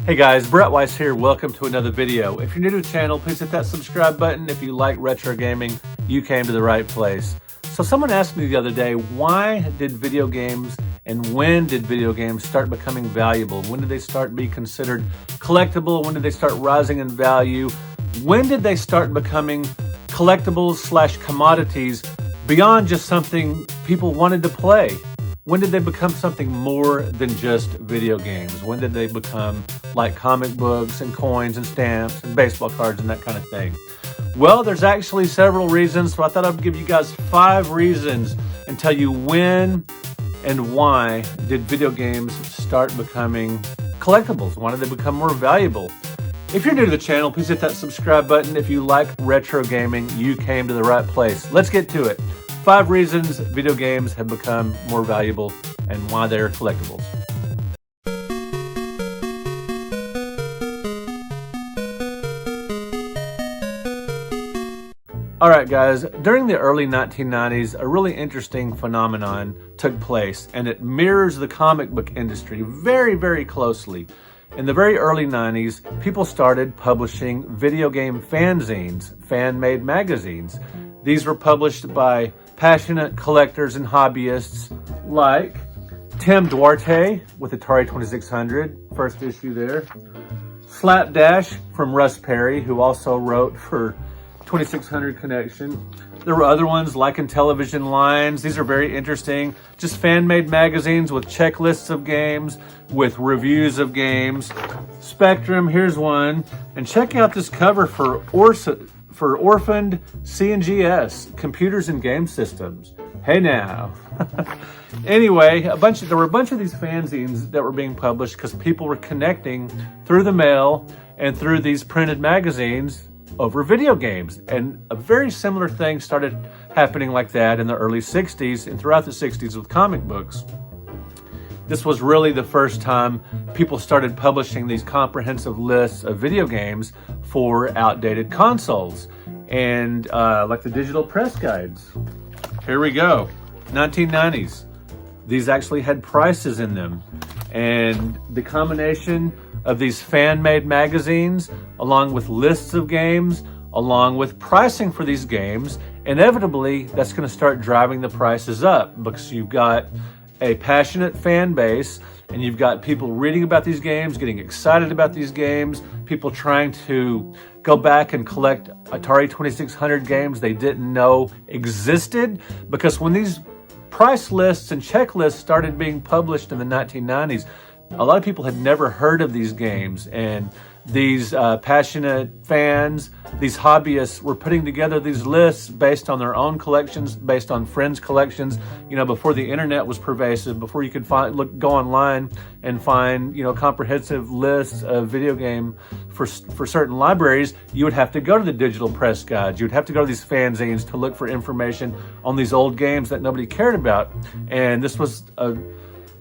Hey guys, Brett Weiss here. Welcome to another video. If you're new to the channel, please hit that subscribe button. If you like retro gaming, you came to the right place. So someone asked me the other day, why did video games and when did video games start becoming valuable? When did they start to be considered collectible? When did they start rising in value? When did they start becoming collectibles / commodities beyond just something people wanted to play? When did they become something more than just video games? When did they become like comic books and coins and stamps and baseball cards and that kind of thing? Well, there's actually several reasons, so I thought I'd give you guys 5 reasons and tell you when and why did video games start becoming collectibles? Why did they become more valuable? If you're new to the channel, please hit that subscribe button. If you like retro gaming, you came to the right place. Let's get to it. 5 reasons video games have become more valuable and why they're collectibles. All right, guys, during the early 1990s, a really interesting phenomenon took place, and it mirrors the comic book industry very, very closely. In the very early 90s, people started publishing video game fanzines, fan-made magazines. These were published by passionate collectors and hobbyists like Tim Duarte with Atari 2600, first issue there. Slapdash from Russ Perry, who also wrote for 2600 Connection. There were other ones like in Television Lines. These are very interesting. Just fan-made magazines with checklists of games, with reviews of games. Spectrum, here's one. And check out this cover for Orphaned C&GS, Computers and Game Systems. Hey now. Anyway, there were a bunch of these fanzines that were being published because people were connecting through the mail and through these printed magazines over video games. And a very similar thing started happening like that in the early 60s and throughout the 60s with comic books. This was really the first time people started publishing these comprehensive lists of video games for outdated consoles and like the digital press guides. Here we go, 1990s. These actually had prices in them, and the combination of these fan-made magazines along with lists of games, along with pricing for these games, inevitably that's going to start driving the prices up because you've got a passionate fan base and you've got people reading about these games, getting excited about these games, people trying to go back and collect Atari 2600 games they didn't know existed, because when these price lists and checklists started being published in the 1990s, a lot of people had never heard of these games, and these passionate fans, these hobbyists were putting together these lists based on their own collections, based on friends' collections, before the internet was pervasive, before you could go online and find, comprehensive lists of video game for certain libraries. You would have to go to the digital press guides. You would have to go to these fanzines to look for information on these old games that nobody cared about. And this was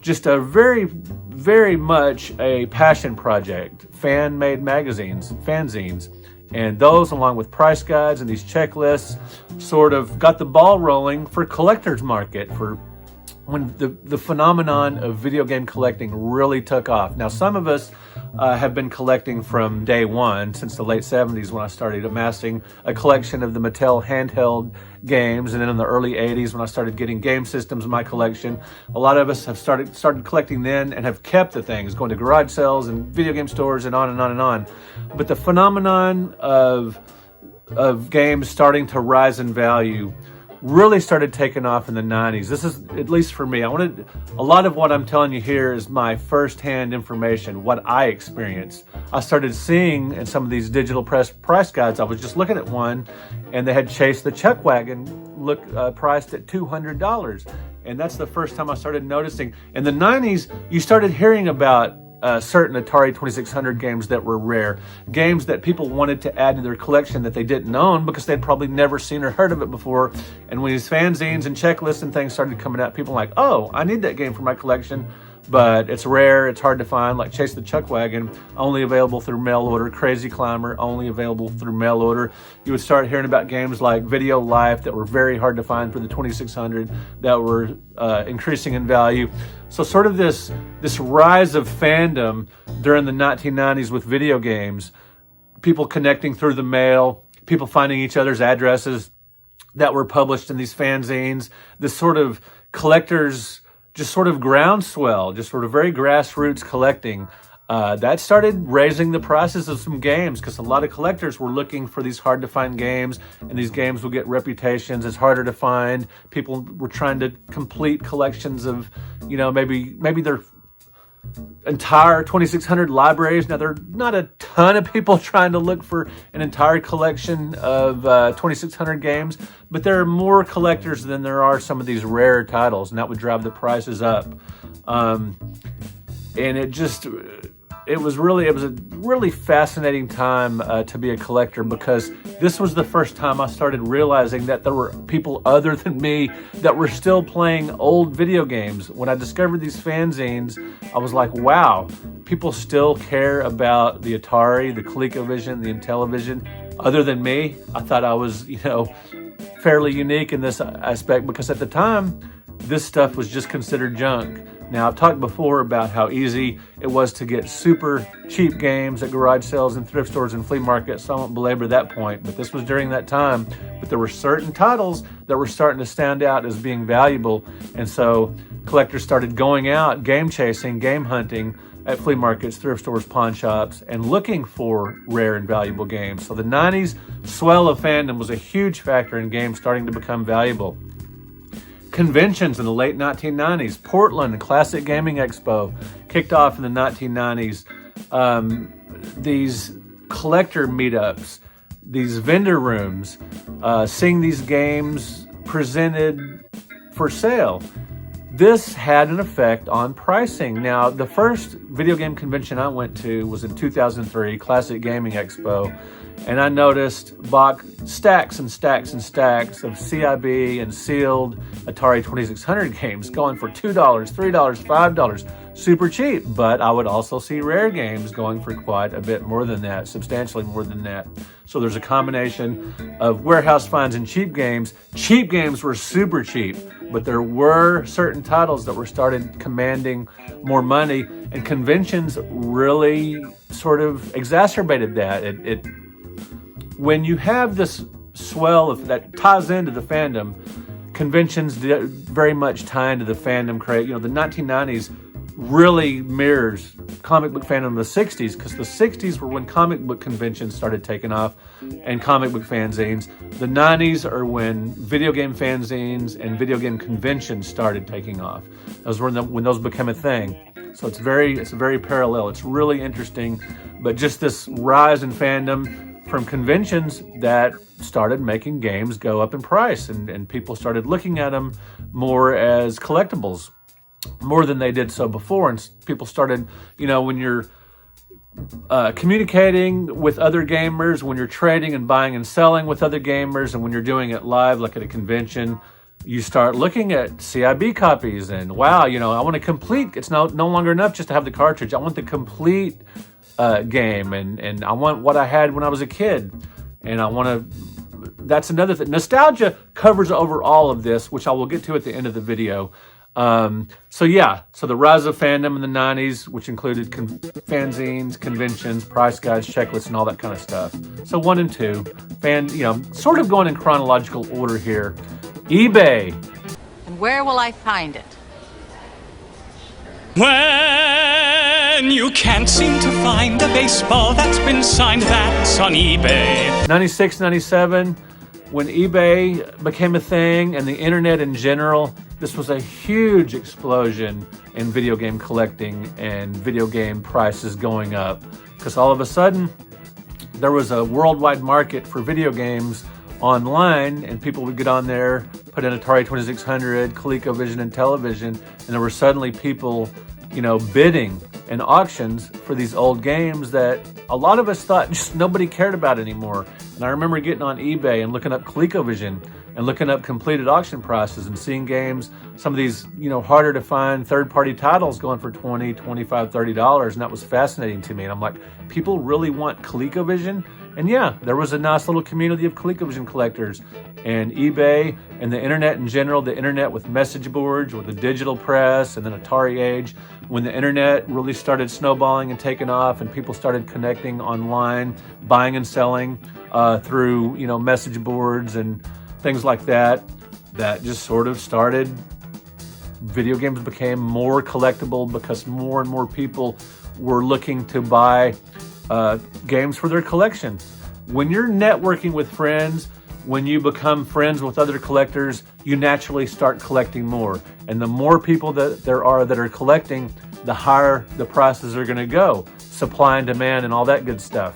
just a very, very much a passion project. Fan-made magazines, fanzines, and those along with price guides and these checklists sort of got the ball rolling for collector's market, for when the phenomenon of video game collecting really took off. Now, some of us have been collecting from day one, since the late 70s when I started amassing a collection of the Mattel handheld games, and then in the early 80s when I started getting game systems in my collection. A lot of us have started collecting then and have kept the things, going to garage sales and video game stores and on and on and on. But the phenomenon of games starting to rise in value really started taking off in the 90s. This is, at least for me, a lot of what I'm telling you here is my firsthand information, what I experienced. I started seeing in some of these digital price guides, I was just looking at one and they had Chase the Chuck Wagon priced at $200. And that's the first time I started noticing. In the 90s, you started hearing about certain Atari 2600 games that were rare, games that people wanted to add to their collection that they didn't own because they'd probably never seen or heard of it before. And when these fanzines and checklists and things started coming out, people were like, oh, I need that game for my collection. but it's rare, it's hard to find, like Chase the Chuckwagon, only available through mail order. Crazy Climber, only available through mail order. You would start hearing about games like Video Life that were very hard to find for the 2600 that were increasing in value. So sort of this rise of fandom during the 1990s with video games, people connecting through the mail, people finding each other's addresses that were published in these fanzines, this sort of collectors, just sort of groundswell, just sort of very grassroots collecting, that started raising the prices of some games, because a lot of collectors were looking for these hard to find games, and these games would get reputations. It's harder to find. People were trying to complete collections of, you know, maybe their entire 2600 libraries. Now, there are not a ton of people trying to look for an entire collection of 2600 games, but there are more collectors than there are some of these rare titles, and that would drive the prices up. And it was a really fascinating time to be a collector, because this was the first time I started realizing that there were people other than me that were still playing old video games. When I discovered these fanzines, I was like, wow, people still care about the Atari, the ColecoVision, the Intellivision, other than me. I thought I was, you know, fairly unique in this aspect, because at the time, this stuff was just considered junk. Now, I've talked before about how easy it was to get super cheap games at garage sales and thrift stores and flea markets, so I won't belabor that point, but this was during that time. But there were certain titles that were starting to stand out as being valuable, and so collectors started going out, game chasing, game hunting at flea markets, thrift stores, pawn shops, and looking for rare and valuable games. So the 90s swell of fandom was a huge factor in games starting to become valuable. Conventions in the late 1990s, Portland Classic Gaming Expo kicked off in the 1990s. These collector meetups, these vendor rooms, seeing these games presented for sale. This had an effect on pricing. Now, the first video game convention I went to was in 2003, Classic Gaming Expo, and I noticed stacks and stacks and stacks of CIB and sealed Atari 2600 games going for $2, $3, $5, super cheap. But I would also see rare games going for quite a bit more than that, substantially more than that. So there's a combination of warehouse finds and cheap games. Cheap games were super cheap, but there were certain titles that were started commanding more money, and conventions really sort of exacerbated that. When you have this swell that ties into the fandom, conventions very much tie into the fandom craze. You know, the 1990s really mirrors comic book fandom in the 60s, because the 60s were when comic book conventions started taking off and comic book fanzines. The 90s are when video game fanzines and video game conventions started taking off. Those were when those became a thing. So it's very parallel. It's really interesting, but just this rise in fandom from conventions that started making games go up in price, and people started looking at them more as collectibles, more than they did so before. And people started, you know, when you're communicating with other gamers, when you're trading and buying and selling with other gamers, and when you're doing it live, like at a convention, you start looking at CIB copies, and wow, you know, I want to complete. It's no longer enough just to have the cartridge. I want the complete game, and I want what I had when I was a kid, and I want to. That's another thing. Nostalgia covers over all of this, which I will get to at the end of the video. So the rise of fandom in the 90s, which included fanzines, conventions, price guides, checklists, and all that kind of stuff. So 1 and 2, sort of going in chronological order here. eBay. And where will I find it? When you can't seem to find a baseball that's been signed, that's on eBay. 96, 97, when eBay became a thing and the internet in general, this was a huge explosion in video game collecting and video game prices going up. Because all of a sudden, there was a worldwide market for video games online, and people would get on there, put in Atari 2600, ColecoVision, and Intellivision, and there were suddenly people, bidding in auctions for these old games that a lot of us thought just nobody cared about anymore. And I remember getting on eBay and looking up ColecoVision and looking up completed auction prices and seeing games, some of these, harder to find third-party titles going for $20, $25, $30. And that was fascinating to me. And I'm like, people really want ColecoVision? And yeah, there was a nice little community of ColecoVision collectors, and eBay and the internet in general, the internet with message boards, with the digital press, and then Atari Age, when the internet really started snowballing and taking off and people started connecting online, buying and selling through, message boards and things like that, that just sort of started, video games became more collectible because more and more people were looking to buy games for their collection. When you're networking with friends, when you become friends with other collectors, you naturally start collecting more. And the more people that there are that are collecting, the higher the prices are going to go. Supply and demand and all that good stuff.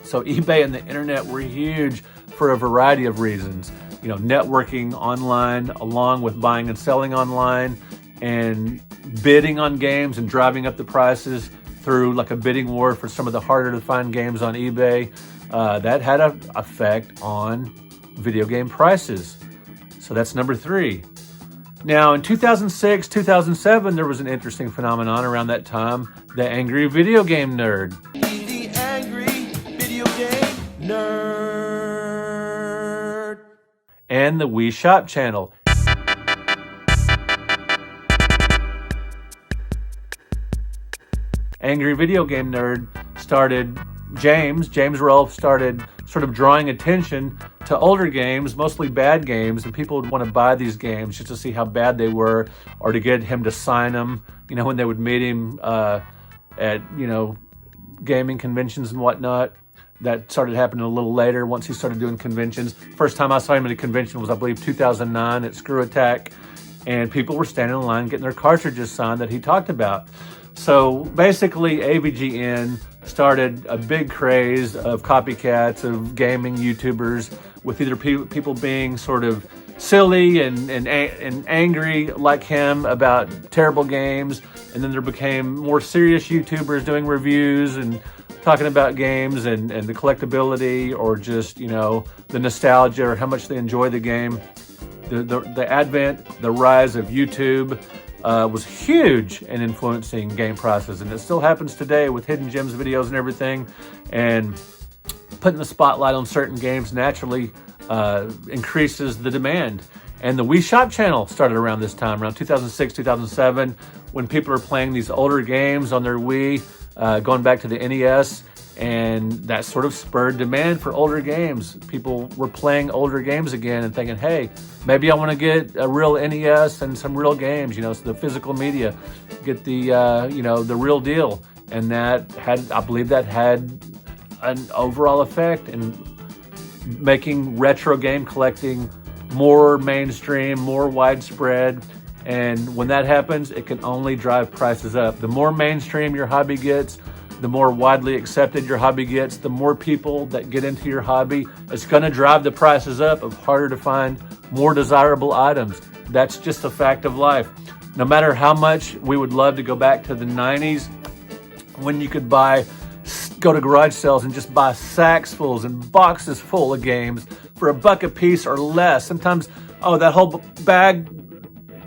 So eBay and the internet were huge for a variety of reasons. Networking online along with buying and selling online, and bidding on games and driving up the prices through like a bidding war for some of the harder to find games on eBay. That had an effect on video game prices. So that's number 3. Now in 2006, 2007, there was an interesting phenomenon around that time, the angry video game nerd. The angry video game nerd. And the Wii Shop channel. Angry video game nerd started, James Rolfe started sort of drawing attention to older games, mostly bad games, and people would want to buy these games just to see how bad they were, or to get him to sign them, when they would meet him at, gaming conventions and whatnot. That started happening a little later once he started doing conventions. First time I saw him at a convention was, I believe, 2009 at Screw Attack, and people were standing in line getting their cartridges signed that he talked about. So basically, AVGN started a big craze of copycats of gaming YouTubers, with either people being sort of silly and angry like him about terrible games, and then there became more serious YouTubers doing reviews and talking about games and the collectability, or just, the nostalgia or how much they enjoy the game. The advent, the rise of YouTube was huge in influencing game prices, and it still happens today with hidden gems videos and everything, and putting the spotlight on certain games naturally increases the demand. And the Wii Shop channel started around this time, around 2006, 2007, when people are playing these older games on their Wii, going back to the NES, and that sort of spurred demand for older games. People were playing older games again and thinking, hey, maybe I want to get a real NES and some real games, so the physical media, get the, the real deal. And I believe that had an overall effect in making retro game collecting more mainstream, more widespread. And when that happens, it can only drive prices up. The more mainstream your hobby gets, the more widely accepted your hobby gets, the more people that get into your hobby, it's going to drive the prices up of harder to find, more desirable items. That's just a fact of life. No matter how much we would love to go back to the 90s, when you could go to garage sales and just buy sacks full and boxes full of games for $1 a piece or less. Sometimes, that whole bag,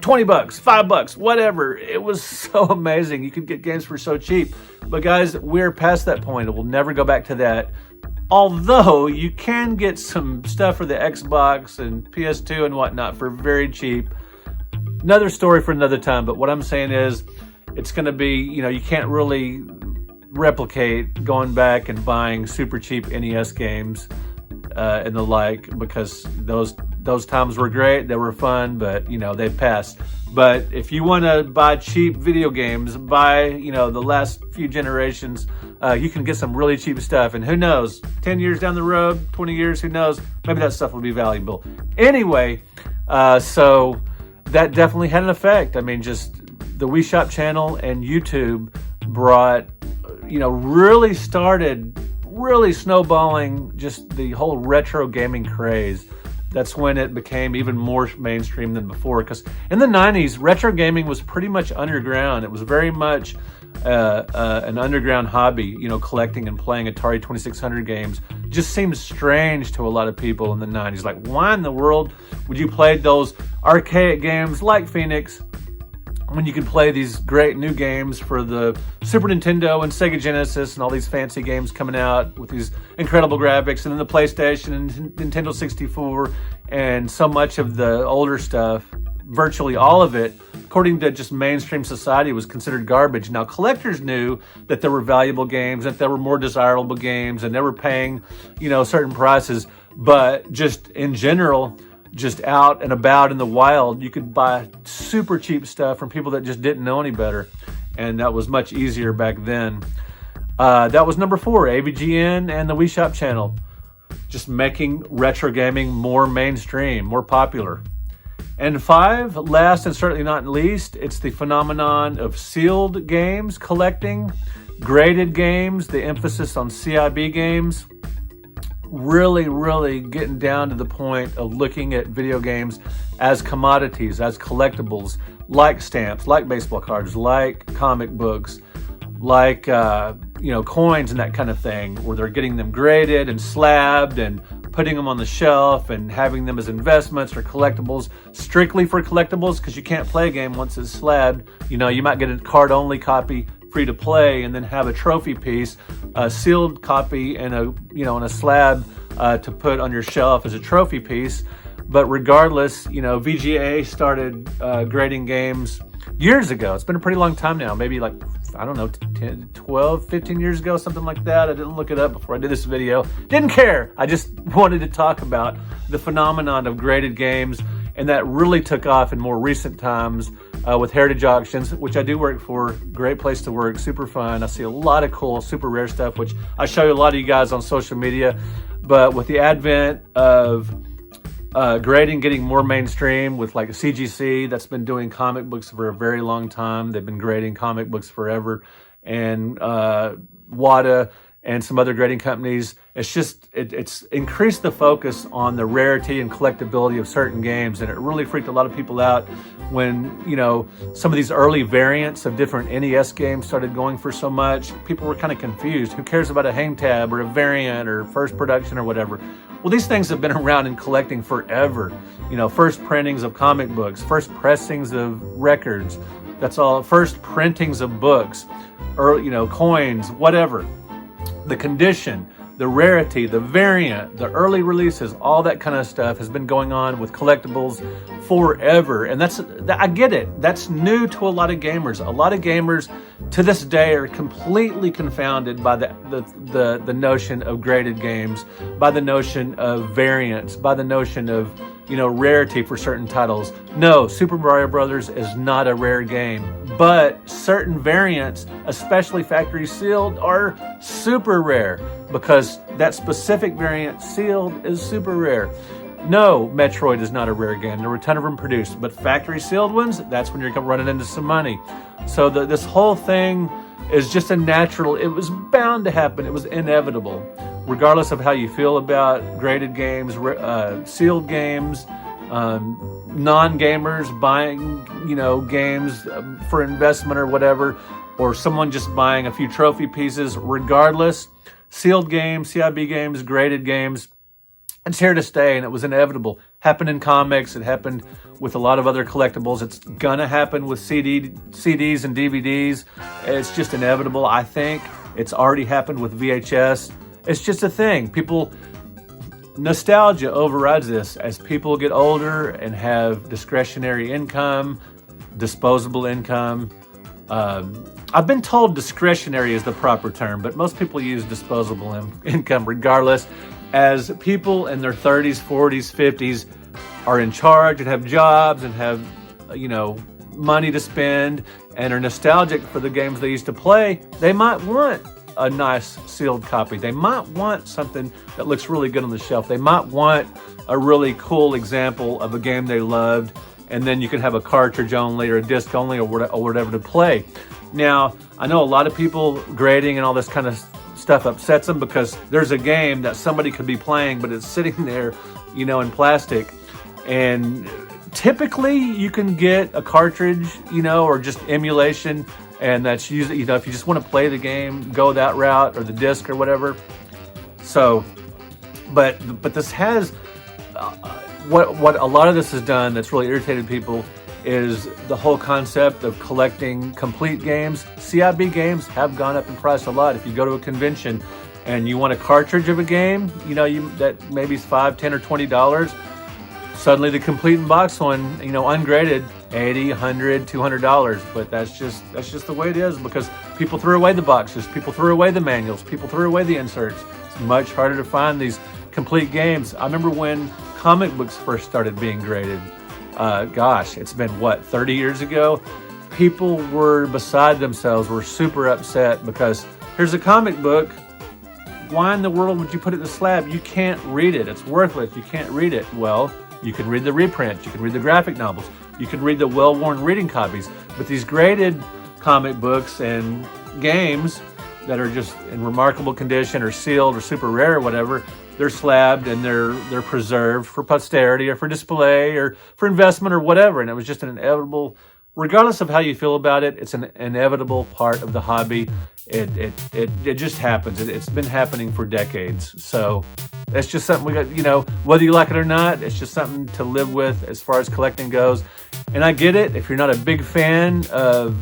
$20, $5, whatever. It was so amazing. You could get games for so cheap. But guys, we're past that point. It will never go back to that. Although you can get some stuff for the Xbox and PS2 and whatnot for very cheap. Another story for another time. But what I'm saying is, it's going to be, you can't really replicate going back and buying super cheap NES games and the like, because those times were great, they were fun, but they've passed. But if you want to buy cheap video games, buy the last few generations, you can get some really cheap stuff, and who knows, 10 years down the road, 20 years, who knows, maybe that stuff will be valuable. Anyway, so that definitely had an effect. I mean, just the Wii Shop channel and YouTube brought, really started snowballing just the whole retro gaming craze. That's when it became even more mainstream than before, because in the 90s, retro gaming was pretty much underground. It was very much an underground hobby, collecting and playing Atari 2600 games just seemed strange to a lot of people in the 90s. Like, why in the world would you play those archaic games like Phoenix when you could play these great new games for the Super Nintendo and Sega Genesis and all these fancy games coming out with these incredible graphics, and then the PlayStation and Nintendo 64 and so much of the older stuff, virtually all of it, according to just mainstream society, was considered garbage. Now, collectors knew that there were valuable games, that there were more desirable games, and they were paying, certain prices. But just in general, just out and about in the wild, you could buy super cheap stuff from people that just didn't know any better. And that was much easier back then. That was number 4, AVGN and the Wii Shop channel. Just making retro gaming more mainstream, more popular. And 5, last and certainly not least, it's the phenomenon of sealed games collecting, graded games, the emphasis on CIB games. Really, really getting down to the point of looking at video games as commodities, as collectibles, like stamps, like baseball cards, like comic books, like coins and that kind of thing, where they're getting them graded and slabbed and putting them on the shelf and having them as investments or collectibles, strictly for collectibles, because you can't play a game once it's slabbed. You might get a card-only copy free to play and then have a trophy piece, a sealed copy and a slab to put on your shelf as a trophy piece. But regardless, VGA started grading games years ago. It's been a pretty long time now, maybe 10, 12, 15 years ago, something like that. I didn't look it up before I did this video. Didn't care. I just wanted to talk about the phenomenon of graded games, and that really took off in more recent times with Heritage Auctions, which I do work for. Great place to work, super fun. I see a lot of cool, super rare stuff, which I show you a lot of you guys on social media. But with the advent of grading getting more mainstream, with like CGC, that's been doing comic books for a very long time. They've been grading comic books forever. And WADA and some other grading companies, it's increased the focus on the rarity and collectability of certain games. And it really freaked a lot of people out when, some of these early variants of different NES games started going for so much. People were kind of confused. Who cares about a hang tab or a variant or first production or whatever? Well, these things have been around in collecting forever. First printings of comic books, first pressings of records, that's all, first printings of books, or, coins, whatever. The condition, the rarity, the variant, the early releases, all that kind of stuff has been going on with collectibles forever. And I get it. That's new to a lot of gamers. A lot of gamers to this day are completely confounded by the notion of graded games, by the notion of variants, by the notion of rarity for certain titles. No, Super Mario Brothers is not a rare game, but certain variants, especially factory sealed, are super rare because that specific variant sealed is super rare. No, Metroid is not a rare game. There were a ton of them produced, but factory sealed ones, that's when you're running into some money. So this whole thing is just a natural, it was bound to happen. It was inevitable. Regardless of how you feel about graded games, sealed games, non-gamers buying, games for investment or whatever, or someone just buying a few trophy pieces, regardless, sealed games, CIB games, graded games, it's here to stay, and it was inevitable. Happened in comics. It happened with a lot of other collectibles. It's gonna happen with CDs and DVDs. It's just inevitable, I think. It's already happened with VHS. It's just a thing. Nostalgia overrides this. As people get older and have discretionary income, disposable income. I've been told discretionary is the proper term, but most people use disposable income regardless. As people in their 30s, 40s, 50s are in charge and have jobs and have, money to spend and are nostalgic for the games they used to play, they might want a nice sealed copy. They might want something that looks really good on the shelf. They might want a really cool example of a game they loved, and then you can have a cartridge only or a disc only or whatever to play. Now, I know a lot of people grading and all this kind of stuff upsets them because there's a game that somebody could be playing, but it's sitting there, in plastic. And typically you can get a cartridge, or just emulation, and that's usually, if you just want to play the game, go that route, or the disc or whatever. So But this has what a lot of this has done that's really irritated people is the whole concept of collecting complete games. CIB games have gone up in price a lot. If you go to a convention and you want a cartridge of a game, you know, that maybe is $5, $10, or $20. Suddenly the complete in box one, you know, ungraded, $80, $100, $200. But that's just the way it is, because people threw away the boxes, people threw away the manuals, people threw away the inserts. It's much harder to find these complete games. I remember when comic books first started being graded. Gosh, it's been what, 30 years ago? People were beside themselves, were super upset because here's a comic book. Why in the world would you put it in the slab? You can't read it. It's worthless. You can't read it. Well, you can read the reprints. You can read the graphic novels. You can read the well-worn reading copies. But these graded comic books and games that are just in remarkable condition or sealed or super rare or whatever, they're slabbed and they're preserved for posterity or for display or for investment or whatever. And it was just an inevitable, regardless of how you feel about it, it's an inevitable part of the hobby. It just happens. It's been happening for decades. So it's just something we got, you know, whether you like it or not, it's just something to live with as far as collecting goes. And I get it, if you're not a big fan of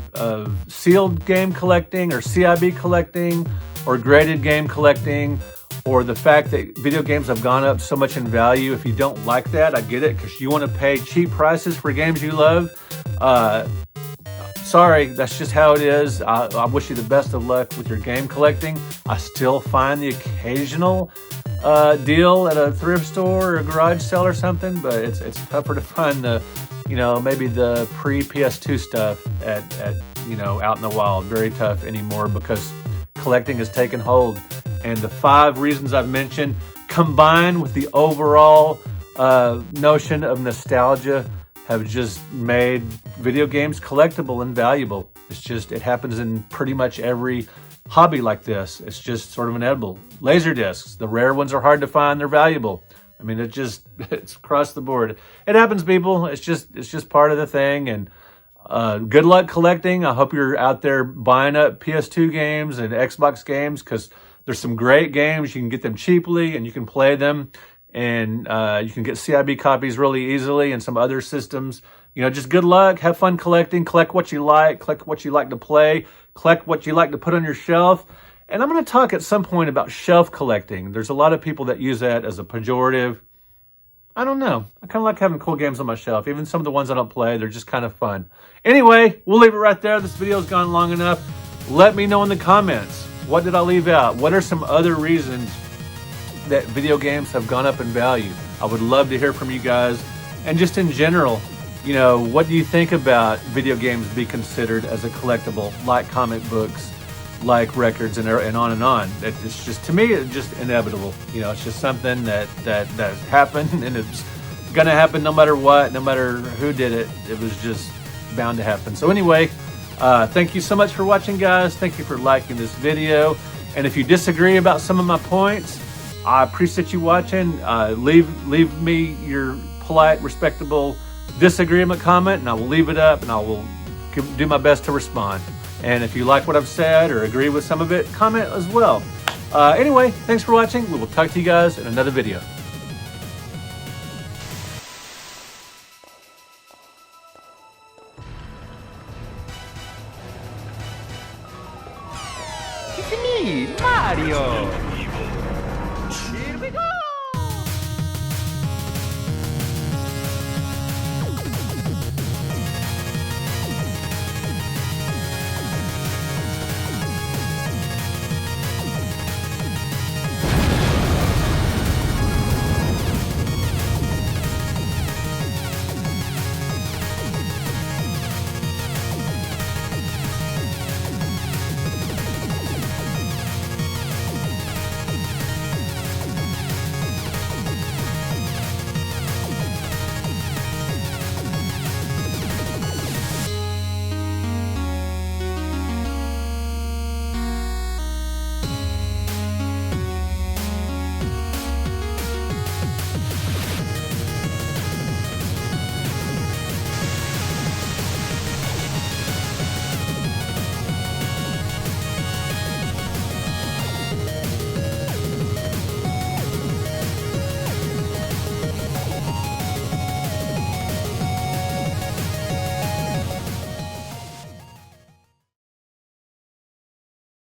sealed game collecting or CIB collecting or graded game collecting, or the fact that video games have gone up so much in value, if you don't like that, I get it, because you want to pay cheap prices for games you love. Sorry, that's just how it is. I wish you the best of luck with your game collecting. I still find the occasional deal at a thrift store or a garage sale or something, but it's tougher to find the, you know, maybe the pre-PS2 stuff at you know, out in the wild. Very tough anymore because collecting has taken hold. And the 5 reasons I've mentioned, combined with the overall notion of nostalgia, have just made video games collectible and valuable. It happens in pretty much every hobby like this. It's just sort of inevitable. Laser discs, the rare ones are hard to find, they're valuable. I mean, it's across the board. It happens, people. It's just part of the thing. And good luck collecting. I hope you're out there buying up PS2 games and Xbox games, because there's some great games. You can get them cheaply and you can play them. And you can get CIB copies really easily and some other systems. You know, just good luck. Have fun collecting. Collect what you like. Collect what you like to play. Collect what you like to put on your shelf. And I'm going to talk at some point about shelf collecting. There's a lot of people that use that as a pejorative. I don't know. I kind of like having cool games on my shelf. Even some of the ones I don't play, they're just kind of fun. Anyway, we'll leave it right there. This video's gone long enough. Let me know in the comments. What did I leave out? What are some other reasons that video games have gone up in value? I would love to hear from you guys. And just in general, you know, what do you think about video games be considered as a collectible, like comic books, like records, and on and on? It's just, to me, it's just inevitable. You know, it's just something that's happened, and it's gonna happen no matter what, no matter who did it. It was just bound to happen. So anyway, thank you so much for watching, guys. Thank you for liking this video. And if you disagree about some of my points, I appreciate you watching. Leave me your polite, respectable disagreement comment, and I will leave it up, and I will do my best to respond. And if you like what I've said or agree with some of it, comment as well. Anyway, thanks for watching. We will talk to you guys in another video. It's me, Mario! Here we go!